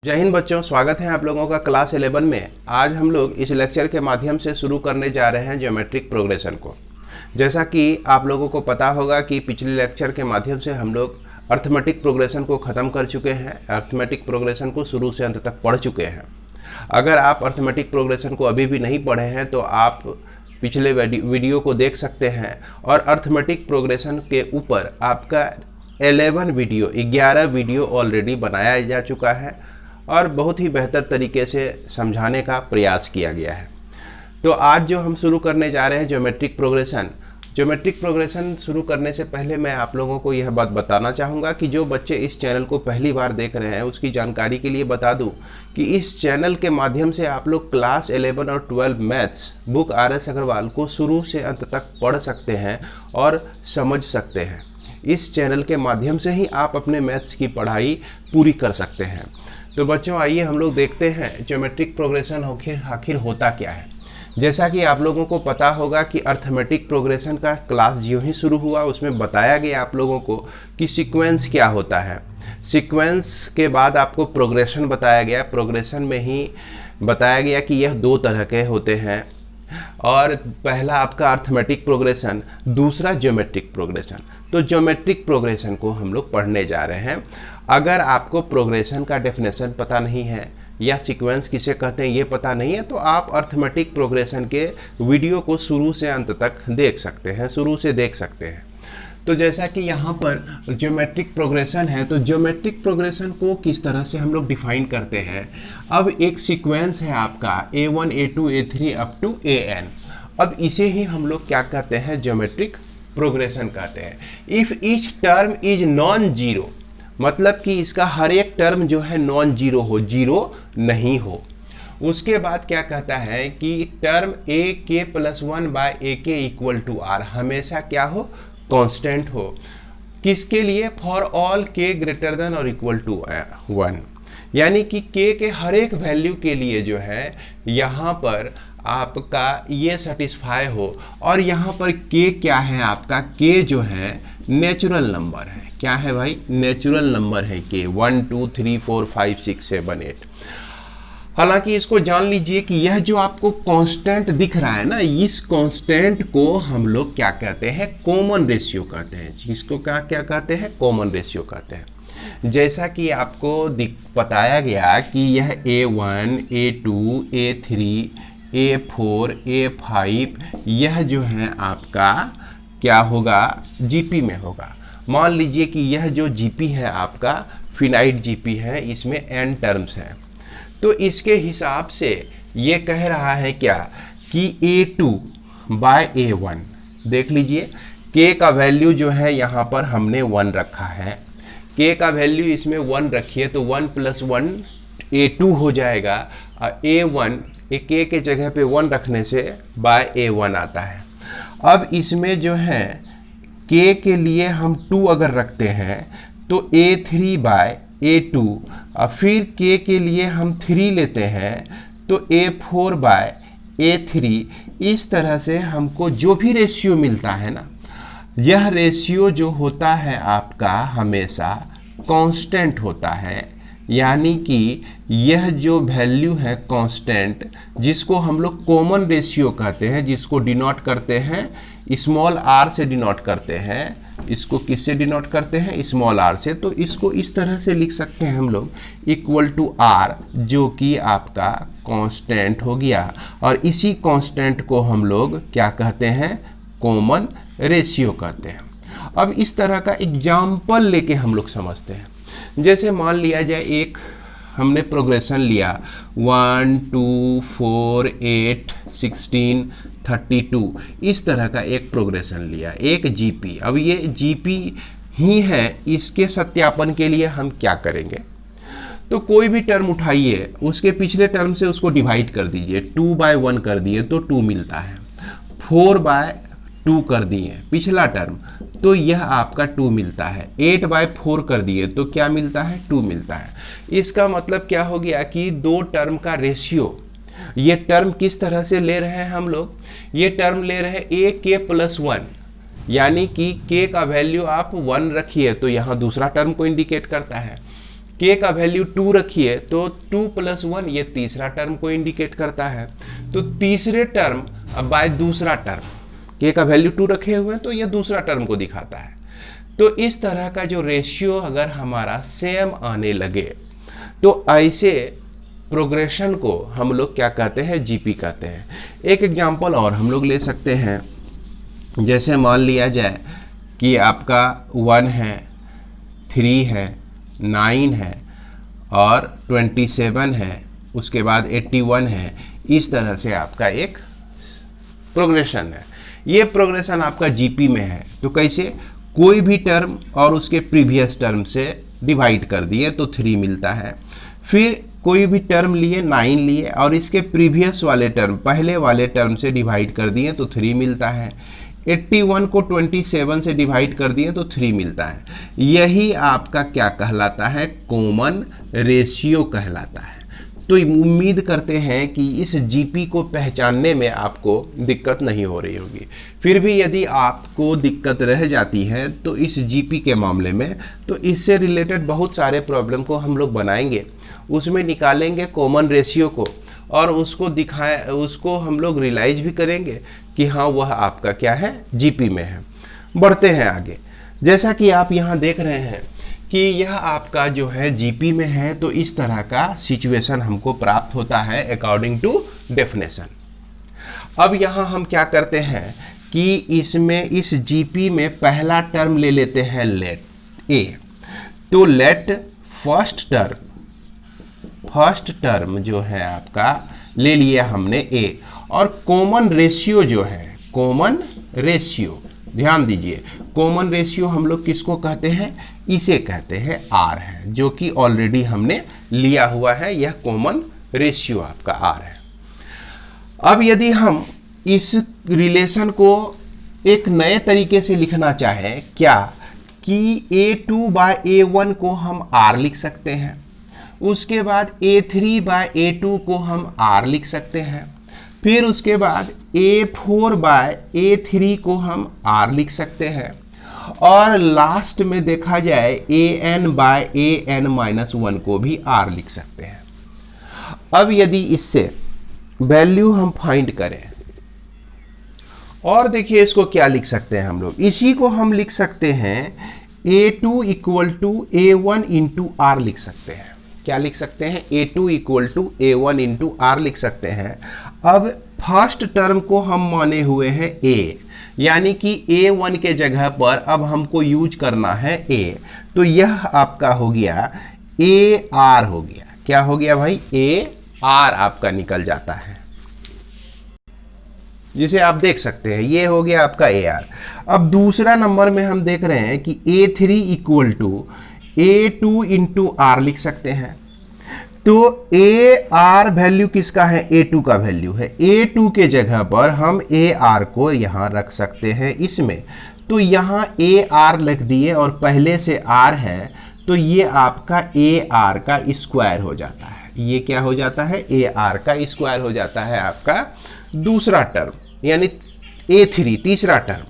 जय हिंद बच्चों, स्वागत है आप लोगों का क्लास 11 में। आज हम लोग इस लेक्चर के माध्यम से शुरू करने जा रहे हैं ज्योमेट्रिक प्रोग्रेशन को। जैसा कि आप लोगों को पता होगा कि पिछले लेक्चर के माध्यम से हम लोग अर्थमेटिक प्रोग्रेशन को ख़त्म कर चुके हैं। अर्थमेटिक प्रोग्रेशन को शुरू से अंत तक पढ़ चुके हैं। अगर आप अर्थमेटिक प्रोग्रेशन को अभी भी नहीं पढ़े हैं तो आप पिछले वीडियो को देख सकते हैं। और अर्थमेटिक प्रोग्रेशन के ऊपर आपका 11 वीडियो ऑलरेडी बनाया जा चुका है और बहुत ही बेहतर तरीके से समझाने का प्रयास किया गया है। तो आज जो हम शुरू करने जा रहे हैं ज्योमेट्रिक प्रोग्रेशन शुरू करने से पहले मैं आप लोगों को यह बात बताना चाहूँगा कि जो बच्चे इस चैनल को पहली बार देख रहे हैं उसकी जानकारी के लिए बता दूं कि इस चैनल के माध्यम से आप लोग क्लास 11 और 12 मैथ्स बुक RS अग्रवाल को शुरू से अंत तक पढ़ सकते हैं और समझ सकते हैं। इस चैनल के माध्यम से ही आप अपने मैथ्स की पढ़ाई पूरी कर सकते हैं। तो बच्चों आइए हम लोग देखते हैं ज्योमेट्रिक प्रोग्रेशन आखिर होता क्या है। जैसा कि आप लोगों को पता होगा कि अर्थमेटिक प्रोग्रेशन का क्लास जो ही शुरू हुआ उसमें बताया गया आप लोगों को कि सीक्वेंस क्या होता है। सीक्वेंस के बाद आपको प्रोग्रेशन बताया गया। प्रोग्रेशन में ही बताया गया कि यह दो तरह के होते हैं और पहला आपका अर्थमेटिक प्रोग्रेशन, दूसरा ज्योमेट्रिक प्रोग्रेशन। तो ज्योमेट्रिक प्रोग्रेशन को हम लोग पढ़ने जा रहे हैं। अगर आपको प्रोग्रेशन का डेफिनेशन पता नहीं है या सीक्वेंस किसे कहते हैं ये पता नहीं है तो आप अर्थमेटिक प्रोग्रेशन के वीडियो को शुरू से अंत तक देख सकते हैं। तो जैसा कि यहाँ पर ज्योमेट्रिक प्रोग्रेशन है तो ज्योमेट्रिक प्रोग्रेशन को किस तरह से हम लोग डिफाइन करते हैं। अब एक सीक्वेंस है आपका A1 A2 A3 up to AN। अब इसे ही हम लोग क्या कहते हैं, ज्योमेट्रिक प्रोग्रेशन कहते हैं। If each term is non zero, मतलब कि इसका हर एक टर्म जो है नॉन जीरो हो, जीरो नहीं हो। उसके बाद क्या कहता है कि टर्म AK+1/AK=R हमेशा क्या हो, कांस्टेंट हो। किसके लिए, for all k greater than और इक्वल टू 1, यानी कि k के हर एक वैल्यू के लिए जो है यहाँ पर आपका ये सेटिस्फाई हो। और यहाँ पर k क्या है, आपका k जो है नेचुरल नंबर है। क्या है भाई, नेचुरल नंबर है k, 1 2 3 4 5 6 7 8। हालांकि इसको जान लीजिए कि यह जो आपको कांस्टेंट दिख रहा है ना, इस कांस्टेंट को हम लोग क्या कहते हैं, कॉमन रेशियो कहते हैं। जिसको क्या कहते हैं, कॉमन रेशियो कहते हैं। जैसा कि आपको बताया गया कि यह A1 A2 A3 A4 A5 यह जो है आपका क्या होगा, GP में होगा। मान लीजिए कि यह जो GP है आपका फिनाइट GP है, इसमें n टर्म्स हैं। तो इसके हिसाब से ये कह रहा है क्या कि A2/A1, देख लीजिए k का वैल्यू जो है यहाँ पर हमने 1 रखा है। k का वैल्यू इसमें 1 रखिए तो 1 + 1 A2 हो जाएगा। A1 k के जगह पे 1 रखने से A1 आता है। अब इसमें जो है k के लिए हम 2 अगर रखते हैं तो A3/A2, और फिर k के लिए हम 3 लेते हैं तो A4/A3। इस तरह से हमको जो भी रेशियो मिलता है ना, यह रेशियो जो होता है आपका हमेशा कांस्टेंट होता है। यानी कि यह जो वैल्यू है कांस्टेंट, जिसको हम लोग कॉमन रेशियो कहते हैं, जिसको डिनोट करते हैं स्मॉल r से डिनोट करते हैं। इसको किससे डिनोट करते हैं, स्मॉल r से। तो इसको इस तरह से लिख सकते हैं हम लोग =r, जो कि आपका कांस्टेंट हो गया। और इसी कांस्टेंट को हम लोग क्या कहते हैं, कॉमन रेशियो कहते हैं। अब इस तरह का एग्जाम्पल लेके हम लोग समझते हैं। जैसे मान लिया जाए एक हमने प्रोग्रेशन लिया 1 2 4 8 16 32, इस तरह का एक प्रोग्रेशन लिया, एक GP। अब ये GP ही है, इसके सत्यापन के लिए हम क्या करेंगे, तो कोई भी टर्म उठाइए, उसके पिछले टर्म से उसको डिवाइड कर दीजिए। 2/1 कर दिए तो 2 मिलता है। 4/2 कर दिए पिछला टर्म तो यह आपका 2 मिलता है। 8/4 कर दिए तो क्या मिलता है, 2 मिलता है। इसका मतलब क्या हो गया कि दो टर्म का रेशियो, ये टर्म किस तरह से ले रहे हैं हम लोग, ये टर्म ले रहे हैं AK+1, यानी कि k का वैल्यू आप 1 रखिए तो यहाँ दूसरा टर्म को इंडिकेट करता है। k का वैल्यू 2 रखिए तो 2 + 1 ये तीसरा टर्म को इंडिकेट करता है। तो तीसरे टर्म अब बाय दूसरा टर्म, k का वैल्यू 2 रखे हुए हैं तो ये दूसरा टर्म को दिखाता है। तो इस तरह का जो रेशियो अगर हमारा सेम आने लगे तो ऐसे प्रोग्रेशन को हम लोग क्या कहते हैं, जीपी कहते हैं। एक एग्जांपल और हम लोग ले सकते हैं, जैसे मान लिया जाए कि आपका 1 है, 3 है, 9 है और 27 है, उसके बाद 81 है। इस तरह से आपका एक प्रोग्रेशन है। ये प्रोग्रेशन आपका जीपी में है। तो कैसे, कोई भी टर्म और उसके प्रीवियस टर्म से डिवाइड कर दिए तो 3 मिलता है। फिर कोई भी टर्म लिए, 9 लिए और इसके प्रीवियस वाले टर्म, पहले वाले टर्म से डिवाइड कर दिए तो 3 मिलता है। 81 को 27 से डिवाइड कर दिए तो 3 मिलता है। यही आपका क्या कहलाता है, कॉमन रेशियो कहलाता है। तो उम्मीद करते हैं कि इस जीपी को पहचानने में आपको दिक्कत नहीं हो रही होगी। फिर भी यदि आपको दिक्कत रह जाती है तो इस जीपी के मामले में, तो इससे रिलेटेड बहुत सारे प्रॉब्लम को हम लोग बनाएंगे, उसमें निकालेंगे कॉमन रेशियो को और उसको उसको हम लोग रियलाइज भी करेंगे कि हाँ वह आपका क्या है, जीपी में है। बढ़ते हैं आगे। जैसा कि आप यहाँ देख रहे हैं कि यह आपका जो है जीपी में है, तो इस तरह का सिचुएशन हमको प्राप्त होता है अकॉर्डिंग टू डेफिनेशन। अब यहाँ हम क्या करते हैं कि इसमें इस जीपी में पहला टर्म ले लेते हैं लेट ए। तो लेट फर्स्ट टर्म जो है आपका ले लिया हमने ए, और कॉमन रेशियो जो है, कॉमन रेशियो ध्यान दीजिए, कॉमन रेशियो हम लोग किसको कहते हैं, इसे कहते हैं आर है, जो कि ऑलरेडी हमने लिया हुआ है। यह कॉमन रेशियो आपका आर है। अब यदि हम इस रिलेशन को एक नए तरीके से लिखना चाहें, क्या कि A2/A1 को हम R लिख सकते हैं, उसके बाद A3/A2 को हम R लिख सकते हैं, फिर उसके बाद A4/A3 को हम R लिख सकते हैं, और लास्ट में देखा जाए AN/AN-1 को भी R लिख सकते हैं। अब यदि इससे वैल्यू हम फाइंड करें, और देखिए इसको क्या लिख सकते हैं हम लोग, इसी को हम लिख सकते हैं A2 = A1 × R लिख सकते हैं। क्या लिख सकते हैं, A2 = A1 × R लिख सकते हैं। अब फर्स्ट टर्म को हम माने हुए हैं A, यानी कि A1 के जगह पर अब हमको यूज करना है A, तो यह आपका हो गया AR हो गया। क्या हो गया भाई, AR आपका निकल जाता है, जिसे आप देख सकते हैं। ये हो गया आपका AR। अब दूसरा नंबर में हम देख रहे हैं कि A3 = A2 × R लिख सकते हैं। तो AR वैल्यू किसका है, A2 का वैल्यू है। A2 के जगह पर हम AR को यहाँ रख सकते हैं इसमें, तो यहाँ AR लिख दिए और पहले से R है, तो ये आपका AR का स्क्वायर हो जाता है। ये क्या हो जाता है, AR का स्क्वायर हो जाता है आपका दूसरा टर्म, यानी A3 तीसरा टर्म।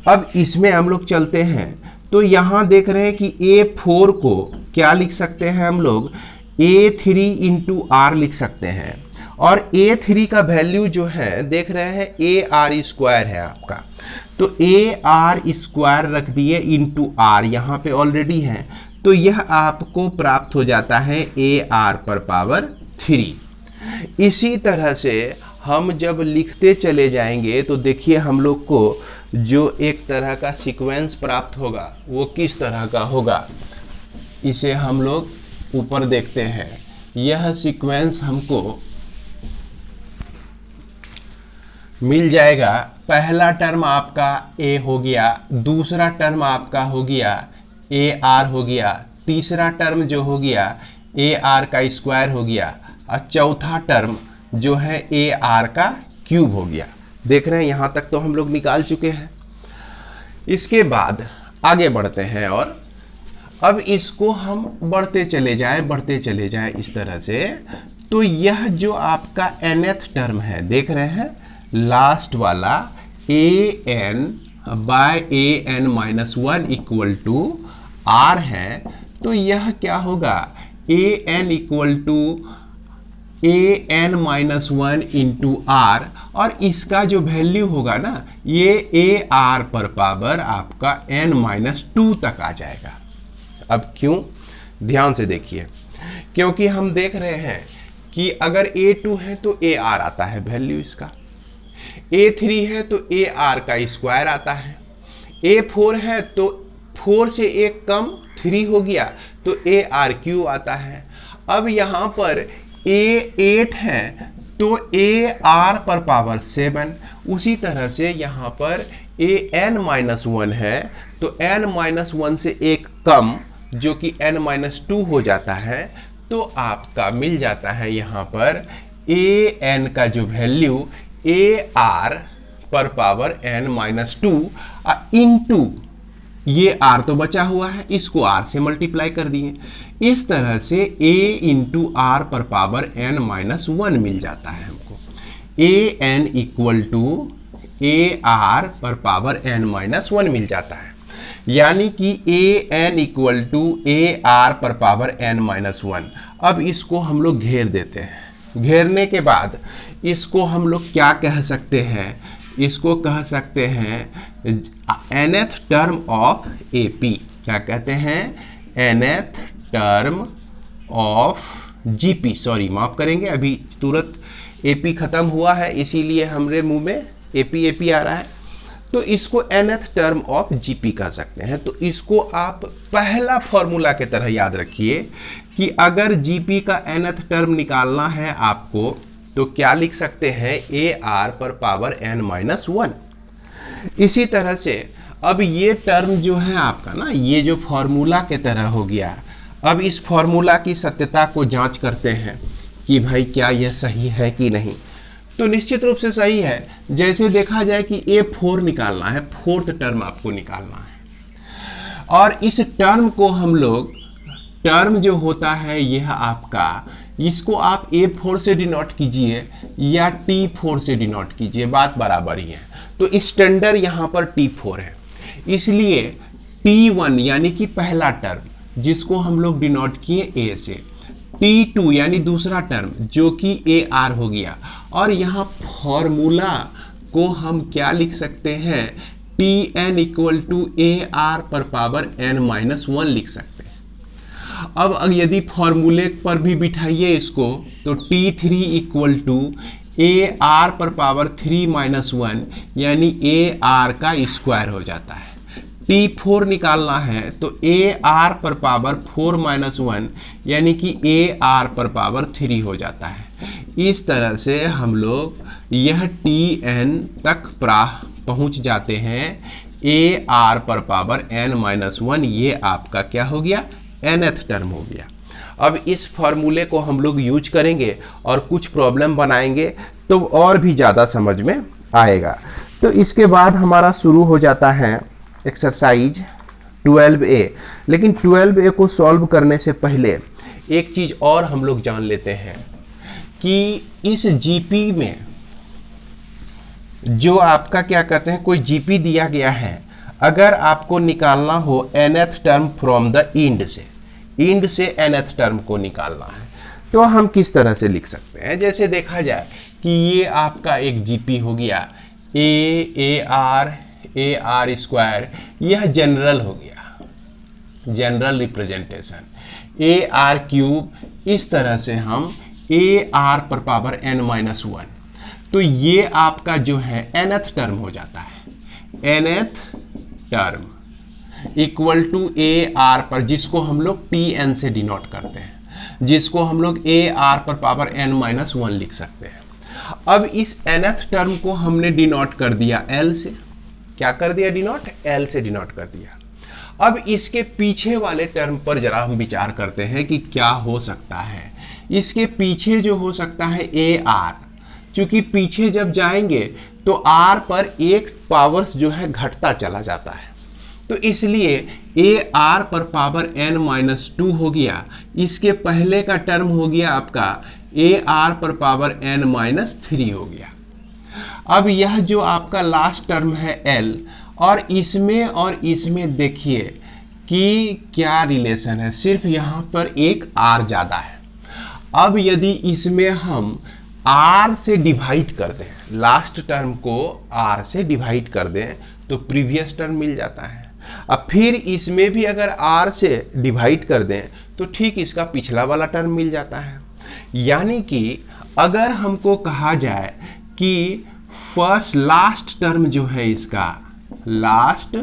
अब इसमें हम लोग चलते हैं, तो यहाँ देख रहे हैं कि A4 को क्या लिख सकते हैं हम लोग, A3 × R लिख सकते हैं, और A3 का वैल्यू जो है देख रहे हैं AR² है आपका, तो AR² रख दिए × R, यहाँ पे ऑलरेडी है, तो यह आपको प्राप्त हो जाता है AR⁻3। इसी तरह से हम जब लिखते चले जाएंगे तो देखिए हम लोग को जो एक तरह का सीक्वेंस प्राप्त होगा वो किस तरह का होगा, इसे हम लोग ऊपर देखते हैं। यह सीक्वेंस हमको मिल जाएगा, पहला टर्म आपका A हो गया, दूसरा टर्म आपका हो गया AR हो गया, तीसरा टर्म जो हो गया AR² हो गया, और चौथा टर्म जो है AR³ हो गया। देख रहे हैं, यहाँ तक तो हम लोग निकाल चुके हैं। इसके बाद आगे बढ़ते हैं, और अब इसको हम बढ़ते चले जाएं इस तरह से। तो यह जो आपका nth टर्म है देख रहे हैं, लास्ट वाला AN/AN-1 = R है, तो यह क्या होगा, a n equal to a n minus one into r, और इसका जो वैल्यू होगा ना ये ए आर पर पावर आपका एन माइनस टू तक आ जाएगा। अब क्यों, ध्यान से देखिए, क्योंकि हम देख रहे हैं कि अगर A2 है तो ए आर आता है वैल्यू इसका, A3 है तो ए आर का स्क्वायर आता है, A4 है तो 4 से एक कम 3 हो गया तो ए आर क्यू आता है। अब यहाँ पर A8 है तो ए आर पर पावर 7, उसी तरह से यहाँ पर ए एन माइनस वन है तो एन माइनस वन से एक कम जो कि एन माइनस टू हो जाता है, तो आपका मिल जाता है यहाँ पर ए एन का जो वैल्यू ए आर पर power N minus two into ये आर तो बचा हुआ है, इसको आर से मल्टीप्लाई कर दिए। इस तरह से a इंटू आर पर पावर n माइनस वन मिल जाता है हमको। A n equal to a are पर पावर n माइनस वन मिल जाता है, यानी कि a n equal to a are पर पावर n माइनस वन। अब इसको हम लोग घेर देते हैं, घेरने के बाद इसको हम लोग क्या कह सकते हैं, इसको कह सकते हैं nth टर्म ऑफ AP। क्या कहते हैं, nth term of GP, sorry माफ करेंगे, अभी तुरंत AP खत्म हुआ है इसीलिए हमारे मुंह में AP आ रहा है, तो इसको nth टर्म ऑफ GP कह सकते हैं। तो इसको आप पहला फॉर्मूला की तरह याद रखिए कि अगर GP का nth टर्म निकालना है आपको तो क्या लिख सकते हैं, ए आर पर पावर n माइनस वन। इसी तरह से अब ये टर्म जो है आपका ना, ये जो फॉर्मूला के तरह हो गया। अब इस फॉर्मूला की सत्यता को जांच करते हैं कि भाई क्या यह सही है कि नहीं। तो निश्चित रूप से सही है। जैसे देखा जाए कि A4 निकालना है, फोर्थ टर्म आपको निकालना है, और इस टर्म को हम लोग, टर्म जो होता है यह आपका, इसको आप A4 से डिनोट कीजिए या T4 से डिनोट कीजिए, बात बराबर ही है। तो स्टैंडर्ड यहाँ पर T4 है, इसलिए T1 यानी कि पहला टर्म जिसको हम लोग डिनोट किए A से, T2 यानी दूसरा टर्म जो कि AR हो गया, और यहाँ फॉर्मूला को हम क्या लिख सकते हैं, Tn इक्वल टू AR पर पावर n माइनस वन लिख सकते हैं। अब यदि फॉर्मूले पर भी बिठाइए इसको तो T3 इक्वल टू AR पर पावर 3 माइनस वन यानी AR का स्क्वायर हो जाता है। T4 निकालना है तो AR पर पावर 4 माइनस वन यानी कि AR पर पावर 3 हो जाता है। इस तरह से हम लोग यह Tn तक पहुंच जाते हैं, AR पर पावर n माइनस वन, ये आपका क्या हो गया, nth टर्म हो गया। अब इस फॉर्मूले को हम लोग यूज करेंगे और कुछ प्रॉब्लम बनाएंगे तो और भी ज़्यादा समझ में आएगा। तो इसके बाद हमारा शुरू हो जाता है एक्सरसाइज 12A। लेकिन 12A को सॉल्व करने से पहले एक चीज़ और हम लोग जान लेते हैं कि इस GP में जो आपका क्या कहते हैं, कोई GP दिया गया है, अगर आपको निकालना हो nth term from the end से nth टर्म को निकालना है तो हम किस तरह से लिख सकते हैं। जैसे देखा जाए कि ये आपका एक GP हो गया, AR स्क्वायर, यह जनरल हो गया, जनरल रिप्रेजेंटेशन, AR क्यूब, इस तरह से हम AR पर पावर n माइनस वन, तो ये आपका जो है nth टर्म हो जाता है। nth term equal to AR पर, जिसको हम लोग Tn से डिनोट करते हैं, जिसको हम लोग AR पर पावर n माइनस वन लिख सकते हैं। अब इस nth टर्म को हमने डिनोट कर दिया L से, क्या कर दिया डिनोट, L से डिनोट कर दिया। अब इसके पीछे वाले टर्म पर जरा हम विचार करते हैं कि क्या हो सकता है। इसके पीछे जो हो सकता है AR, क्योंकि पीछे जब जाएंगे तो R पर एक पावर्स जो है घटता चला जाता है, तो इसलिए AR पर पावर n माइनस टू हो गया। इसके पहले का टर्म हो गया आपका AR पर पावर n माइनस थ्री हो गया। अब यह जो आपका लास्ट टर्म है L, और इसमें देखिए कि क्या रिलेशन है, सिर्फ यहाँ पर एक r ज़्यादा है। अब यदि इसमें हम r से डिवाइड कर दें, लास्ट टर्म को r से डिवाइड कर दें तो प्रीवियस टर्म मिल जाता है। अब फिर इसमें भी अगर r से डिवाइड कर दें तो ठीक इसका पिछला वाला टर्म मिल जाता है। यानी कि अगर हमको कहा जाए कि फर्स्ट लास्ट टर्म जो है, इसका लास्ट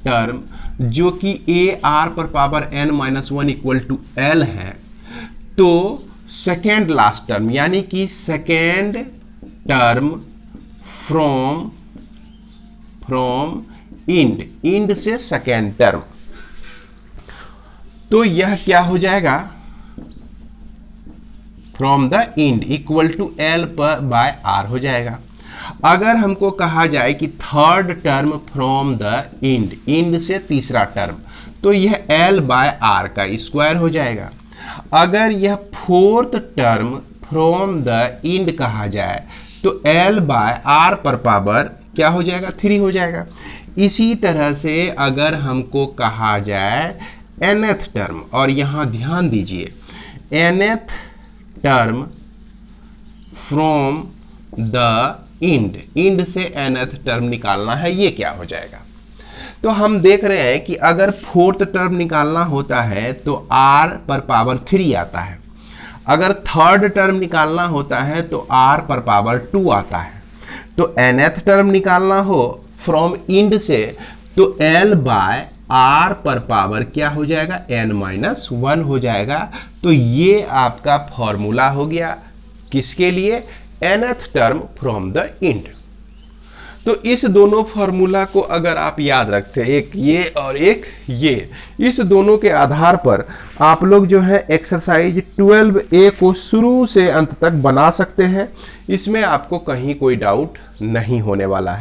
टर्म जो कि a r पर power n-1 equal to l है, तो सेकेंड लास्ट टर्म यानी कि सेकेंड टर्म फ्रॉम इंड से सेकेंड टर्म, तो यह क्या हो जाएगा, from the end equal to l by r हो जाएगा। अगर हमको कहा जाए कि third term from the end से तीसरा टर्म, तो यह l बाय r का स्क्वायर हो जाएगा। अगर यह fourth term from the end कहा जाए तो l बाय r पर पावर क्या हो जाएगा, 3 हो जाएगा। इसी तरह से अगर हमको कहा जाए nth टर्म, और यहाँ ध्यान दीजिए nth term from the end से nth टर्म निकालना है, ये क्या हो जाएगा। तो हम देख रहे हैं कि अगर फोर्थ टर्म निकालना होता है तो r पर पावर 3 आता है, अगर थर्ड टर्म निकालना होता है तो r पर पावर 2 आता है। तो nth टर्म निकालना हो फ्रॉम इंड से तो l बाय r पर पावर क्या हो जाएगा, n-1 हो जाएगा। तो ये आपका फॉर्मूला हो गया किसके लिए, nth term from the end. तो इस दोनों फॉर्मूला को अगर आप याद रखते हैं, एक ये और एक ये, इस दोनों के आधार पर आप लोग जो है एक्सरसाइज 12A को शुरू से अंत तक बना सकते हैं। इसमें आपको कहीं कोई डाउट नहीं होने वाला है।